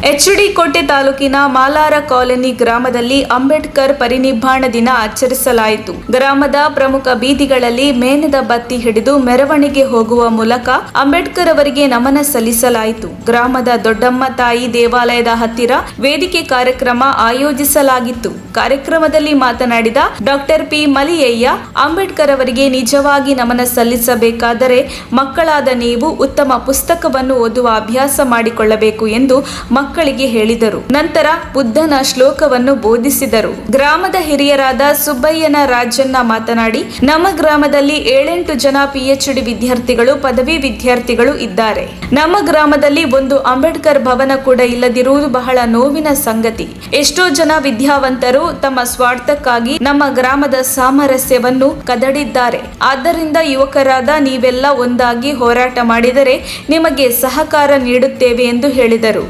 H D. ಕೋಟೆ ತಾಲೂಕಿನ ಮಾಲಾರ colony ಗ್ರಾಮದಲ್ಲಿ ಅಂಬೇಡ್ಕರ್ ಪರಿನಿಬ್ಬಾಣ ದಿನ ಆಚರಿಸಲಾಯಿತು. ಗ್ರಾಮದ ಪ್ರಮುಖ ಬೀದಿಗಳಲ್ಲಿ ಮೇಣದ ಬತ್ತಿ ಹಿಡಿದು ಮೆರವಣಿಗೆ ಹೋಗುವ ಮೂಲಕ ಅಂಬೇಡ್ಕರ್ ಅವರಿಗೆ ನಮನ ಸಲ್ಲಿಸಲಾಯಿತು. ಗ್ರಾಮದ ದೊಡ್ಡಮ್ಮ ತಾಯಿ ದೇವಾಲಯದ ಹತ್ತಿರ ವೇದಿಕೆ ಕಾರ್ಯಕ್ರಮ ಆಯೋಜಿಸಲಾಗಿತ್ತು. ಕಾರ್ಯಕ್ರಮದಲ್ಲಿ ಮಾತನಾಡಿದ ಡಾಕ್ಟರ್ ಪಿ. ಮಲಿಯಯ್ಯ, ಅಂಬೇಡ್ಕರ್ ಅವರಿಗೆ ನಿಜವಾಗಿ ನಮನ ಸಲ್ಲಿಸಬೇಕಾದರೆ ಮಕ್ಕಳಾದ ನೀವು ಉತ್ತಮ ಪುಸ್ತಕವನ್ನು ಓದುವ ಅಭ್ಯಾಸ ಮಾಡಿಕೊಳ್ಳಬೇಕು ಎಂದು ಮಕ್ಕಳಿಗೆ ಹೇಳಿದರು. ನಂತರ ಬುದ್ಧನ ಶ್ಲೋಕವನ್ನು ಬೋಧಿಸಿದರು. ಗ್ರಾಮದ ಹಿರಿಯರಾದ ಸುಬ್ಬಯ್ಯನ ರಾಜಣ್ಣ ಮಾತನಾಡಿ, ನಮ್ಮ ಗ್ರಾಮದಲ್ಲಿ 7-8 ಜನ PhD ವಿದ್ಯಾರ್ಥಿಗಳು, ಪದವಿ ವಿದ್ಯಾರ್ಥಿಗಳು ಇದ್ದಾರೆ. ನಮ್ಮ ಗ್ರಾಮದಲ್ಲಿ ಒಂದು ಅಂಬೇಡ್ಕರ್ ಭವನ ಕೂಡ ಇಲ್ಲದಿರುವುದು ಬಹಳ ನೋವಿನ ಸಂಗತಿ. ಎಷ್ಟೋ ಜನ ವಿದ್ಯಾವಂತರು ತಮ್ಮ ಸ್ವಾರ್ಥಕ್ಕಾಗಿ ನಮ್ಮ ಗ್ರಾಮದ ಸಾಮರಸ್ಯವನ್ನು ಕದಡಿದ್ದಾರೆ. ಆದ್ದರಿಂದ ಯುವಕರಾದ ನೀವೆಲ್ಲ ಒಂದಾಗಿ ಹೋರಾಟ ಮಾಡಿದರೆ ನಿಮಗೆ ಸಹಕಾರ ನೀಡುತ್ತೇವೆ ಎಂದು ಹೇಳಿದರು.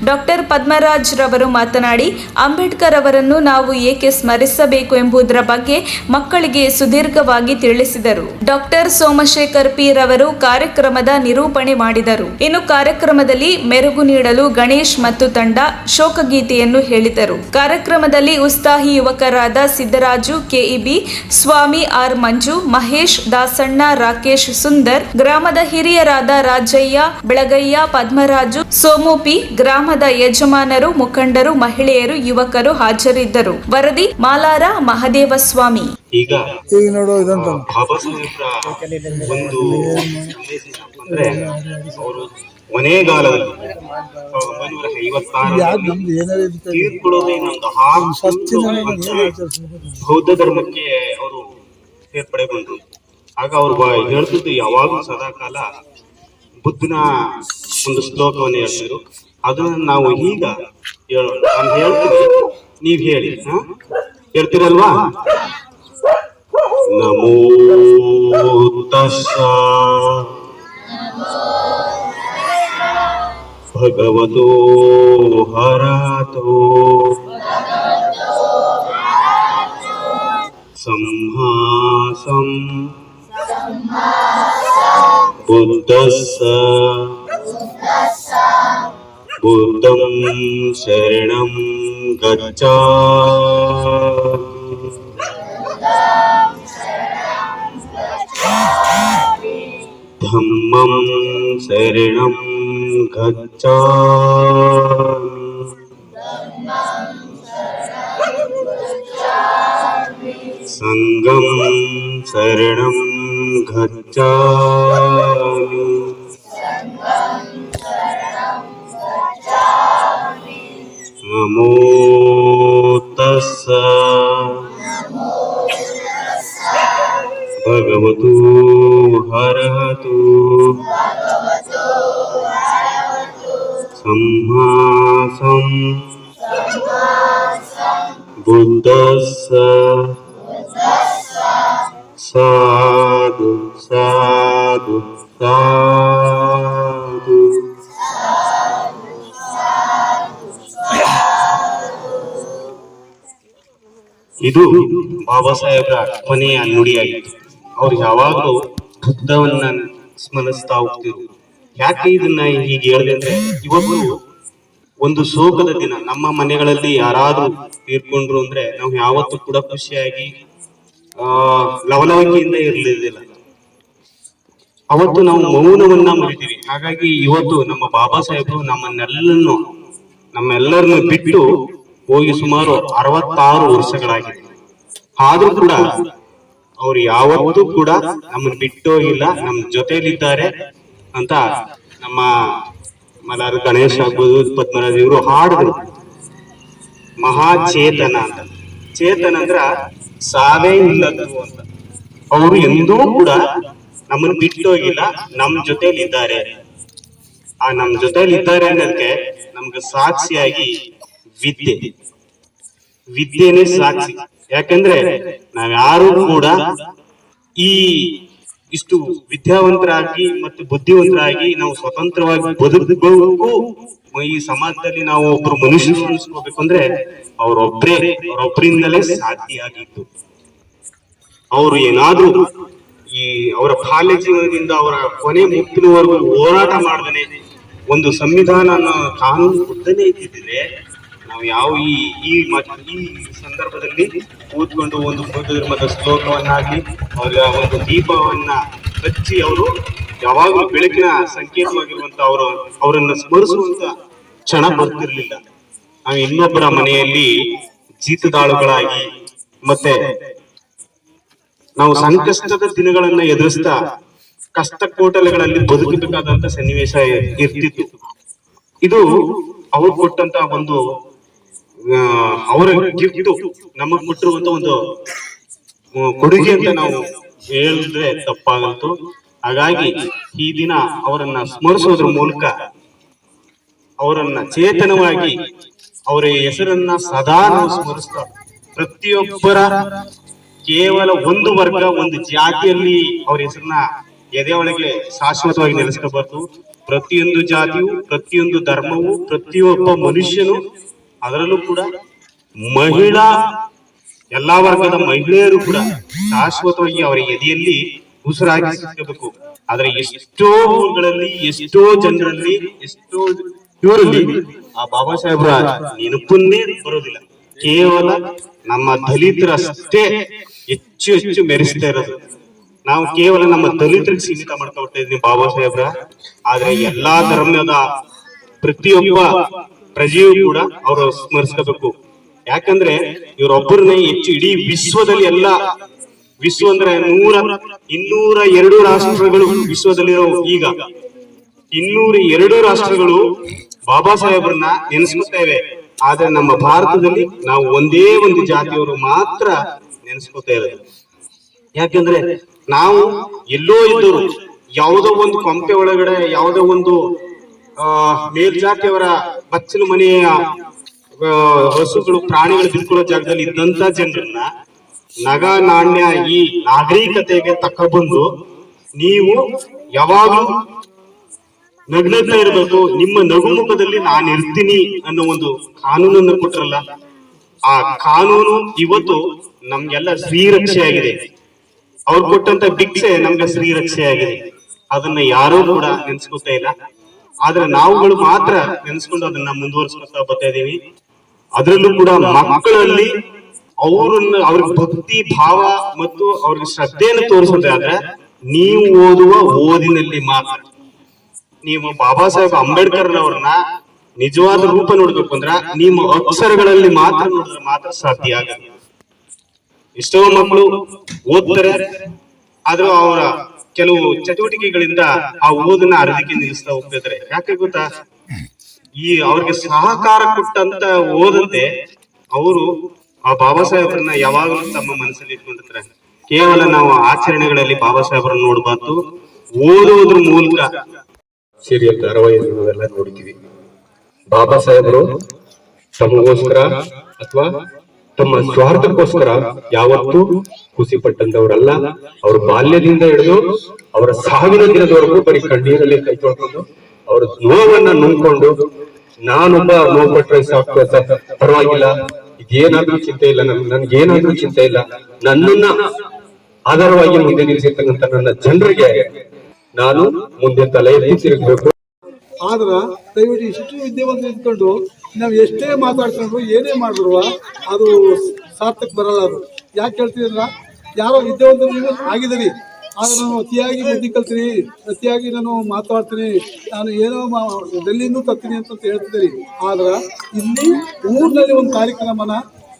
ಡಾಕ್ಟರ್ ಪದ್ಮರಾಜ್ ರವರು ಮಾತನಾಡಿ, ಅಂಬೇಡ್ಕರ್ ಅವರನ್ನು ನಾವು ಏಕೆ ಸ್ಮರಿಸಬೇಕು ಎಂಬುದರ ಬಗ್ಗೆ ಮಕ್ಕಳಿಗೆ ಸುದೀರ್ಘವಾಗಿ ತಿಳಿಸಿದರು. ಡಾಕ್ಟರ್ ಸೋಮಶೇಖರ್ ಪಿ ರವರು ಕಾರ್ಯಕ್ರಮದ ನಿರೂಪಣೆ ಮಾಡಿದರು. ಇನ್ನು ಕಾರ್ಯಕ್ರಮದಲ್ಲಿ ಮೆರುಗು ನೀಡಲು ಗಣೇಶ್ ಮತ್ತು ತಂಡ ಶೋಕಗೀತೆಯನ್ನು ಹೇಳಿದರು. ಕಾರ್ಯಕ್ರಮದಲ್ಲಿ ಉತ್ಸಾಹಿ ಯುವಕರಾದ ಸಿದ್ದರಾಜು, ಕೆಇಬಿ, ಸ್ವಾಮಿ, ಆರ್ ಮಂಜು, ಮಹೇಶ್, ದಾಸಣ್ಣ, ರಾಕೇಶ್, ಸುಂದರ್, ಗ್ರಾಮದ ಹಿರಿಯರಾದ ರಾಜಯ್ಯ, ಬೆಳಗಯ್ಯ, ಪದ್ಮರಾಜು, ಸೋಮು ಪಿ, ಗ್ರಾಮದ ಯಜಮಾನರು, ಮುಖಂಡರು, ಮಹಿಳೆಯರು, ಯುವಕರು ಹಾಜರಿದ್ದರು. ವರದಿ ಮಾಲಾರ ಮಹದೇವಸ್ವಾಮಿ. ಈಗ ನೋಡು, ಬಾಬಾ ಸಾಹೇಬ್ರ ಒಂದು ಅಂದ್ರೆ ಅವರು ಕೊನೆಗಾಲದಲ್ಲಿ 1956 ತೀರ್ಕೊಳ್ಳೋದೇನೊಂದು ಬೌದ್ಧ ಧರ್ಮಕ್ಕೆ ಅವರು ಸೇರ್ಪಡೆಗೊಂಡ್ರು. ಆಗ ಅವ್ರು ಹೇಳ್ತಿದ್ದು ಯಾವಾಗಲೂ ಸದಾಕಾಲ ಬುದ್ಧನ ಒಂದು ಶ್ಲೋಕವನ್ನು ಹೇಳ್ತಿದ್ರು. ಅದನ್ನ ನಾವು ಈಗ ನಾನು ಹೇಳ್ತೀನಿ, ನೀವ್ ಹೇಳಿ. ಹೇಳ್ತೀರಲ್ವಾ? ನಮೋ ತಸ್ಸ ಭಗವತೋ ಅರಹತೋ ಸಂಹಾಸಂ ಬುದ್ಧಸ್ಸ ಬುದ್ಧಂ ಶರಣಂ ಗಚ್ಛಾಮಿ ಧಮ್ಮಂ ಶರಣಂ ಗಚ್ಛಾಮಿ ಸಂಘಂ ಶರಣಂ ಗಚ್ಛಾಮಿ ನಮೋ ತಸ್ಸ ಭಗವತೋ ಅರಹತೋ ಸಂಹಾಸಂ ಬುದ್ಧಸ್ಸ ಸಾಧು ಸಾಧು ಸಾಧು. ಇದು ಬಾಬಾ ಸಾಹೇಬ್ರ ಕೊನೆಯ ನುಡಿಯಾಗಿತ್ತು. ಅವ್ರು ಯಾವಾಗಲೂ ಬುದ್ಧವನ್ನ ಸ್ಮರಿಸ್ತಾ ಹೋಗ್ತಿರು. ಯಾಕೆ ಇದನ್ನ ಹೀಗೆ ಹೇಳಿದೆ ಅಂದ್ರೆ, ಇವತ್ತು ಒಂದು ಶೋಕದ ದಿನ. ನಮ್ಮ ಮನೆಗಳಲ್ಲಿ ಯಾರಾದ್ರೂ ತೀರ್ಕೊಂಡ್ರು ಅಂದ್ರೆ ನಾವು ಯಾವತ್ತೂ ಕೂಡ ಖುಷಿಯಾಗಿ ಲವಲವಿಕೆಯಿಂದ ಇರಲಿಲ್ಲ. ಅವತ್ತು ನಾವು ಮೌನವನ್ನ ಮರಿತೀವಿ. ಹಾಗಾಗಿ ಇವತ್ತು ನಮ್ಮ ಬಾಬಾ ಸಾಹೇಬರು ನಮ್ಮೆಲ್ಲರನ್ನು ಬಿಟ್ಟು ಹೋಗಿ ಸುಮಾರು 66 ವರ್ಷಗಳಾಗಿದೆ. ಆದ್ರೂ ಕೂಡ ಅವ್ರು ಯಾವತ್ತೂ ಕೂಡ ನಮ್ಮನ್ನು ಬಿಟ್ಟೋ ಇಲ್ಲ, ನಮ್ಮ ಜೊತೆಯಲ್ಲಿದ್ದಾರೆ ಅಂತ ನಮ್ಮ ಮಲಾರ ಗಣೇಶ್ ಆಗ್ಬೋದು, ಪದ್ಮರಾಜ್ ಇವರು ಹಾಡಿದ್ರು. ಮಹಾಚೇತನ ಅಂತ. ಚೇತನ ಅಂದ್ರ ಸಾವೇ ಇಲ್ಲದು ಅಂತ. ಅವರು ಎಂದೂ ಕೂಡ ನಮ್ಮನ್ನು ಬಿಟ್ಟೋಗಿಲ್ಲ, ನಮ್ಮ ಜೊತೆಯಲ್ಲಿದ್ದಾರೆ. ಆ ನಮ್ಮ ಜೊತೆಯಲ್ಲಿದ್ದಾರೆ ಅನ್ನೋದಕ್ಕೆ ನಮ್ಗೆ ಸಾಕ್ಷಿಯಾಗಿ ವಿದ್ಯೆನೇ ಸಾಕ್ಷಿ. ಯಾಕಂದ್ರೆ ನಾವ್ಯಾರು ಕೂಡ ಇಷ್ಟು ವಿದ್ಯಾವಂತರಾಗಿ ಮತ್ತು ಬುದ್ಧಿವಂತರಾಗಿ ನಾವು ಸ್ವತಂತ್ರವಾಗಿ ಬದುಕಬೇಕು, ಈ ಸಮಾಜದಲ್ಲಿ ನಾವು ಒಬ್ರು ಮನುಷ್ಯರು ಅನಿಸ್ಕೋಬೇಕು ಅಂದ್ರೆ ಅವರೊಬ್ಬರಿಂದಲೇ ಸಾಧ್ಯ ಆಗಿತ್ತು. ಅವರು ಏನಾದ್ರೂ ಅವರ ಬಾಲ್ಯ ಜೀವನದಿಂದ ಅವರ ಕೊನೆ ಮುಪ್ಪಿನವರೆಗೂ ಹೋರಾಟ ಮಾಡದೇನೆ ಒಂದು ಸಂವಿಧಾನ ಅನ್ನೋ ಕಾನೂನು ಉದ್ದನೇ ಇದ್ದಿದ್ರೆ ನಾವು ಯಾವ ಈ ಸಂದರ್ಭದಲ್ಲಿ ಕೂತ್ಕೊಂಡು ಒಂದು ಬೌದ್ಧ ಧರ್ಮದ ಶ್ಲೋಕವನ್ನಾಗ್ಲಿ ಅವ್ರ ಒಂದು ದೀಪವನ್ನ ಹಚ್ಚಿ ಅವರು ಯಾವಾಗಲೂ ಬೆಳಕಿನ ಸಂಕೇತವಾಗಿರುವಂತ ಅವರನ್ನ ಸ್ಮರಿಸುವಂತ ಕ್ಷಣ ಬರ್ತಿರ್ಲಿಲ್ಲ. ನಾವು ಇನ್ನೊಬ್ಬರ ಮನೆಯಲ್ಲಿ ಜೀತದಾಳುಗಳಾಗಿ ಮತ್ತೆ ನಾವು ಸಂಕಷ್ಟದ ದಿನಗಳನ್ನ ಎದುರಿಸ್ತಾ ಕಷ್ಟ ಕೋಟಲೆಗಳಲ್ಲಿ ಬದುಕಬೇಕಾದಂತ ಸನ್ನಿವೇಶ ಇರ್ತಿತ್ತು. ಇದು ಅವ್ರು ಕೊಟ್ಟಂತ ಒಂದು ಅವರ ಗಿಫ್ಟ್ ನಮಗ್ ಕೊಟ್ಟಿರುವಂತ ಒಂದು ಕೊಡುಗೆ ಅಂತ ನಾವು ಹೇಳಿದ್ರೆ ತಪ್ಪಾಗಂತು. ಹಾಗಾಗಿ ಈ ದಿನ ಅವರನ್ನ ಸ್ಮರಿಸೋದ್ರ ಮೂಲಕ ಅವರನ್ನ ಚೇತನವಾಗಿ ಅವರ ಹೆಸರನ್ನ ಸದಾ ನಾವು ಸ್ಮರಿಸ್ತಾ ಪ್ರತಿಯೊಬ್ಬರ ಕೇವಲ ಒಂದು ವರ್ಗ ಒಂದು ಜಾತಿಯಲ್ಲಿ ಅವ್ರ ಹೆಸರನ್ನ ಎದೆ ಒಳಗೆ ಶಾಶ್ವತವಾಗಿ ನೆಲೆಸ್ಕೋಬಾರ್ದು. ಪ್ರತಿಯೊಂದು ಜಾತಿಯು, ಪ್ರತಿಯೊಂದು ಧರ್ಮವು, ಪ್ರತಿಯೊಬ್ಬ ಮನುಷ್ಯನು, ಅದರಲ್ಲೂ ಕೂಡ ಮಹಿಳಾ ಎಲ್ಲಾ ವರ್ಗದ ಮಹಿಳೆಯರು ಕೂಡ ಶಾಶ್ವತವಾಗಿ ಅವರ ಎದೆಯಲ್ಲಿ ಉಸಿರಾಗಿಸಬೇಕು. ಆದ್ರೆ ಎಷ್ಟೋ ಊರುಗಳಲ್ಲಿ, ಎಷ್ಟೋ ಜನರಲ್ಲಿ, ಎಷ್ಟೋ ಇವರಲ್ಲಿ ಆ ಬಾಬಾ ಸಾಹೇಬ್ರ ನೆನಪನ್ನೇ ಬರೋದಿಲ್ಲ. ಕೇವಲ ನಮ್ಮ ದಲಿತರಷ್ಟೇ ಹೆಚ್ಚು ಹೆಚ್ಚು ಮೆರೆಸ್ತಾ ಇರೋದು. ನಾವು ಕೇವಲ ನಮ್ಮ ದಲಿತರಿಗೆ ಸೀಮಿತ ಮಾಡ್ಕೊಳ್ತಾ ಇದ್ವಿ ಬಾಬಾ ಸಾಹೇಬ್ರ. ಆದ್ರೆ ಎಲ್ಲಾ ಧರ್ಮದ ಪ್ರತಿಯೊಬ್ಬ ಪ್ರಜೆಯೂ ಕೂಡ ಅವರು ಸ್ಮರಿಸ್ಕೋಬೇಕು. ಯಾಕಂದ್ರೆ ಇವರೊಬ್ಬರನ್ನೇ ಹೆಚ್ಚು ಇಡೀ ವಿಶ್ವದಲ್ಲಿ ವಿಶ್ವ ಅಂದ್ರೆ 202 ರಾಷ್ಟ್ರಗಳು ವಿಶ್ವದಲ್ಲಿರೋ ಈಗ 202 ರಾಷ್ಟ್ರಗಳು ಬಾಬಾ ಸಾಹೇಬ್ರನ್ನ ನೆನೆಸ್ಕೊತೇವೆ. ಆದ್ರೆ ನಮ್ಮ ಭಾರತದಲ್ಲಿ ನಾವು ಒಂದೇ ಒಂದು ಜಾತಿಯವರು ಮಾತ್ರ ನೆನೆಸ್ಕೊತಾ ಇರೋದು. ಯಾಕಂದ್ರೆ ನಾವು ಎಲ್ಲೋ ಇದ್ದವರು ಯಾವುದೋ ಒಂದು ಕೊಂಪೆ ಒಳಗಡೆ ಯಾವುದೋ ಒಂದು ಮೇಲ್ಜಾತಿಯವರ ಬಚ್ಚಲು ಮನೆಯ ಹಸುಗಳು ಪ್ರಾಣಿಗಳು ಬಿಟ್ಕೊಳ್ಳೋ ಜಾಗದಲ್ಲಿ ಇದ್ದಂತ ಜನರನ್ನ ನಗ ನಾಣ್ಯ ಈ ನಾಗರಿಕತೆಗೆ ತಕ್ಕಬಂದು ನೀವು ಯಾವಾಗಲೂ ನಗ್ನಗ್ತಾ ಇರಬೇಕು, ನಿಮ್ಮ ನಗುಮುಖದಲ್ಲಿ ನಾನು ಇರ್ತೀನಿ ಅನ್ನೋ ಒಂದು ಕಾನೂನನ್ನು ಕೊಟ್ರಲ್ಲ. ಆ ಕಾನೂನು ಇವತ್ತು ನಮ್ಗೆಲ್ಲ ಶ್ರೀರಕ್ಷೆ ಆಗಿದೆ. ಅವ್ರು ಕೊಟ್ಟಂತ ಭಿಕ್ಷೆ ನಮ್ಗೆ ಶ್ರೀರಕ್ಷೆ ಆಗಿದೆ. ಅದನ್ನ ಯಾರೂ ಕೂಡ ನೆನ್ಸ್ಕೊತಾ ಇಲ್ಲ. ಆದ್ರೆ ನಾವುಗಳು ಮಾತ್ರ ನೆನ್ಸ್ಕೊಂಡು ಅದನ್ನ ಮುಂದುವರಿಸ್ಕೊತಾ ಬರ್ತಾ ಇದೀವಿ. ಅದ್ರಲ್ಲೂ ಕೂಡ ಮಕ್ಕಳಲ್ಲಿ ಅವ್ರಿಗೆ ಭಕ್ತಿ ಭಾವ ಮತ್ತು ಅವ್ರಿಗೆ ಶ್ರದ್ಧೆಯನ್ನು ತೋರಿಸೋದಾದ್ರೆ ನೀವು ಓದುವ ಓದಿನಲ್ಲಿ ಮಾತ್ರ. ನೀವು ಬಾಬಾ ಸಾಹೇಬ್ ಅಂಬೇಡ್ಕರ್ ಅವರನ್ನ ನಿಜವಾದ ರೂಪ ನೋಡ್ಬೇಕು ಅಂದ್ರ ನಿಮ್ಮ ಅಕ್ಷರಗಳಲ್ಲಿ ಮಾತ್ರ ನೋಡಿದ್ರೆ ಮಾತ್ರ ಸಾಧ್ಯ ಆಗಲ್ಲ. ಎಷ್ಟೋ ಮಕ್ಕಳು ಓದ್ತಾರೆ, ಆದ್ರೂ ಅವರ ಕೆಲವು ಚಟುವಟಿಕೆಗಳಿಂದ ಆ ಓದನ್ನ ಅರ್ಧಕ್ಕೆ ನಿಲ್ಲಿಸ್ತಾ ಹೋಗ್ತಾ ಇದ್ದಾರೆ. ಯಾಕೆ ಗೊತ್ತಾ? ಅವ್ರಿಗೆ ಸಹಕಾರ ಕೊಟ್ಟಂತ ಓದಂತೆ ಅವರು ಆ ಬಾಬಾ ಸಾಹೇಬ್ರನ್ನ ಯಾವಾಗಲೂ ತಮ್ಮ ಮನಸ್ಸಲ್ಲಿ ಇಟ್ಕೊಂಡಿರ್ತಾರೆ. ಕೇವಲ ನಾವು ಆಚರಣೆಗಳಲ್ಲಿ ಬಾಬಾ ಸಾಹೇಬ್ರನ್ನ ನೋಡ್ಬಾರ್ದು, ಓದುವುದ್ರ ಮೂಲಕ ಸೀರಿಯಲ್ ಧಾರಾವಾಹಿಗಳನ್ನೆಲ್ಲ ನೋಡ್ತೀವಿ. ಬಾಬಾ ಸಾಹೇಬರು ತಮಗೋಸ್ಕರ ಅಥವಾ ತಮ್ಮ ಸ್ವಾರ್ಥಕ್ಕೋಸ್ಕರ ಯಾವತ್ತೂ ಖುಷಿ ಪಟ್ಟಂತವರಲ್ಲ. ಅವ್ರ ಬಾಲ್ಯದಿಂದ ಹಿಡಿದು ಅವರ ಸಾವಿನ ದಿನದವರೆಗೂ ಬರೀ ಕಣ್ಣೀರಲ್ಲಿ ಕೈ ತೊಳ್ಕೊಂಡು ಅವ್ರ ನೋವನ್ನ ನುಂಗ್ಕೊಂಡು ನಾನೊಬ್ಬ ನೋವು ಪಟ್ರೆ ಸಾಕು ಪರವಾಗಿಲ್ಲ, ಇದೇನಾದ್ರೂ ಚಿಂತೆ ಇಲ್ಲ, ನನ್ಗೇನಾದ್ರೂ ಚಿಂತೆ ಇಲ್ಲ, ನನ್ನನ್ನ ಆಧಾರವಾಗಿ ಮುಂದೆ ನಿಲ್ಲಿಸಿರ್ತಕ್ಕಂಥ ನನ್ನ ಜನರಿಗೆ ನಾನು ಮುಂದೆ ತಲೆ ಎತ್ತಿ ತಿರುಗಬೇಕು. ಆದ್ರ ದಯವಿಟ್ಟು ಇಷ್ಟು ವಿದ್ಯಾವಂತ ಇದ್ಕೊಂಡು ನಾವು ಎಷ್ಟೇ ಮಾತಾಡ್ಕೊಂಡ್ರು ಏನೇ ಮಾಡಿದ್ರು ಅದು ಸಾರ್ಥಕ ಬರಲ್ಲ. ಅದು ಯಾಕೆ ಹೇಳ್ತಿದ್ರ, ಯಾರೋ ವಿದ್ಯಾವಂತರು ಆಗಿದ್ದೀರಿ, ಆದ್ರೆ ನಾನು ಅತಿಯಾಗಿ ಬುದ್ಧಿ ಕಲ್ತೀನಿ, ಅತಿಯಾಗಿ ನಾನು ಮಾತಾಡ್ತೀನಿ, ನಾನು ಏನೋ ಡೆಲ್ಲಿಂದ ತರ್ತೀನಿ ಅಂತ ಹೇಳ್ತಿದ್ದೀರಿ. ಆದ್ರೆ ಇಲ್ಲಿ ಊರಿನಲ್ಲಿ ಒಂದು ಕಾರ್ಯಕ್ರಮನ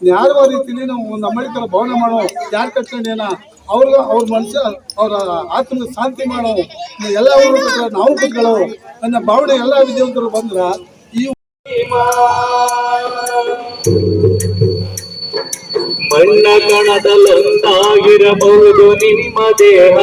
ನ್ಯಾಯವಾದ ರೀತಿಯಲ್ಲಿ ನಾವು ಒಂದು ಅಮ್ಮಳಿಕರ ಭಾವನೆ ಮಾಡೋ, ಯಾರು ಕಟ್ಕೊಂಡೇನ ಅವ್ರ ಮನುಷ್ಯ ಅವರ ಆತ್ಮದ ಶಾಂತಿ ಮಾಡೋ, ಎಲ್ಲ ಊರು ನಾವು ಕುತ್ಕೊಳ್ಳೋ ನನ್ನ ಭಾವನೆ ಎಲ್ಲ ವಿದ್ಯಾವಂತರು ಬಂದ್ರ ಈ ಮಣ್ಣ ಕಣದಲ್ಲೊಂದಾಗಿರಬಹುದು ನಿಮ್ಮ ದೇಹ,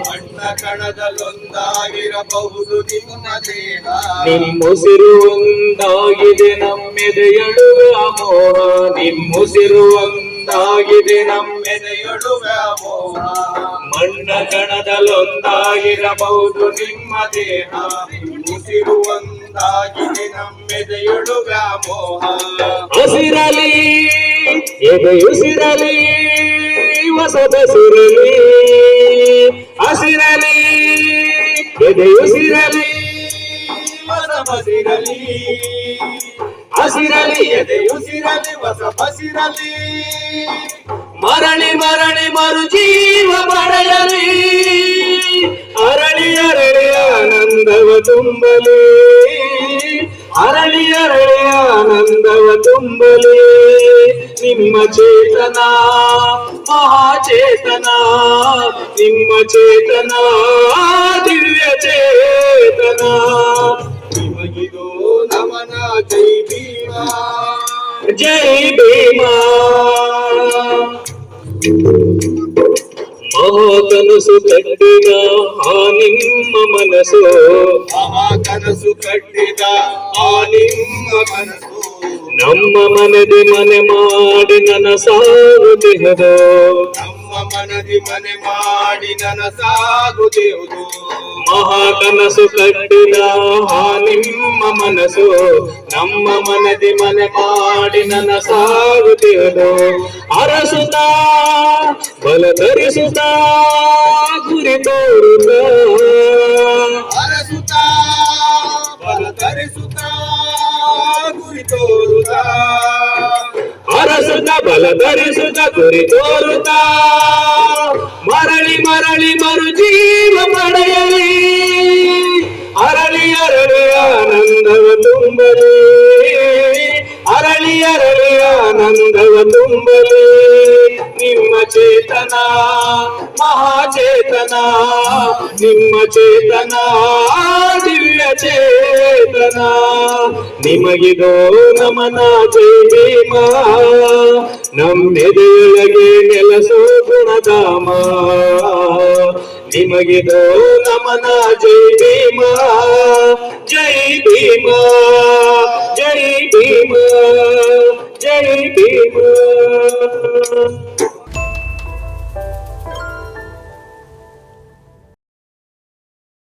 ಮಣ್ಣ ಕಣದಲ್ಲೊಂದಾಗಿರಬಹುದು ನಿಮ್ಮ ದೇಹ, ನಿಮ್ಮುಸಿರು ಒಂದಾಗಿದೆ ನಮ್ಮೆದೆಯಳುವ ಮೋಹ, ನಿಮ್ಮುಸಿರು ಒಂದಾಗಿದೆ ನಮ್ಮೆದೆಯೊಳುವ ಮೋಹ. ಮಣ್ಣ ಕಣದಲ್ಲೊಂದಾಗಿರಬಹುದು ನಿಮ್ಮ ದೇಹ, ಉಸಿರು ಒಂದಾಗಿದೆ ನಮ್ಮೆದೆಯೊಳುವ ಮೋಹ. ಹಸಿರಲಿ ಎದೆಯುಸಿರಲಿ ಹೊಸದಸಿರಲಿ, ಹಸಿರಲಿ ಎದೆಯುಸಿರಲಿ ಹೊಸ ಬಸಿರಲಿ ಹಸಿರಲಿ ಎದೆಯುಸಿರಲಿ ಹೊಸ ಬಸಿರಲಿ ಮರಳಿ ಮರಳಿ ಮರು ಜೀವ ಪಡೆಯಲಿ ಅರಳಿ ಅರಳಿ ಆನಂದವ ತುಂಬಲಿ ಅರಳಿ ಅರಳಿ ಆನಂದವ ತುಂಬಲಿ ನಿಮ್ಮ ಚೇತನ ಮಹಾಚೇತನ ನಿಮ್ಮ ಚೇತನ ದಿವ್ಯ ಚೇತನ ನಿಮಗಿದು ನಮನ ಜೈ ಭೀಮಾ ಜೈ ಭೀಮಾ ಮಹಾಕನಸು ಕಟ್ಟಿದ ಆ ನಿಮ್ಮ ಮನಸ್ಸು ಮಹಾ ಕನಸು ಕಟ್ಟಿದ ಆ ನಿಮ್ಮ ಕನಸು ನಮ್ಮ ಮನದಿ ಮನೆ ಮಾಡಿ ನನಸಾಗುತ್ತಿಹದು ನಮ್ಮ ಮನದಿ ಮನೆ ಮಾಡಿ ನನಸಾಗುತ್ತಿರುವುದು ಮಹಾಕನಸು ಕಟ್ಟಿದ ಆ ನಿಮ್ಮ ಮನಸ್ಸು ನಮ್ಮ ಮನದಿ ಮನೆ ಮಾಡಿ ನನಸಾಗುತ್ತಿಹದು ಅರಸುತ್ತ ಬಲ ಧರಿಸುತ್ತ ಗುರಿ ತೋರುತ್ತ ಅರಸುತ್ತಾ ಬಲ ಧರಿಸುತ್ತ ಗುರಿ ತೋರುತ್ತಾ ಅರಸುತ್ತ ಬಲ ಧರಿಸುತ್ತ ಗುರಿ ತೋರುತ್ತ ಮರಳಿ ಮರಳಿ ಮರು ಜೀವ ಪಡೆಯಲಿ ಅರಳಿ ಅರಳಿ ಆನಂದವ ತುಂಬಲಿ ಅರಳಿ ಅರಳಿ ಆನಂದವ ತುಂಬಲಿ ನಿಮ್ಮ ಚೇತನ ಮಹಾಚೇತನ ನಿಮ್ಮ ಚೇತನ ದಿವ್ಯ ಚೇತನ ನಿಮಗಿದೋ ನಮನ ಜೈ ಭೀಮಾ ನಮ್ಮೆದೆಯೊಳಗೆ ನೆಲಸೋ ಗುಣಧಾಮ ನಿಮಗಿದೋ ನಮನ ಜೈ ಭೀಮಾ ಜೈ ಭೀಮಾ ಜೈ ಭೀಮಾ ಜೈ ಭೀಮಾ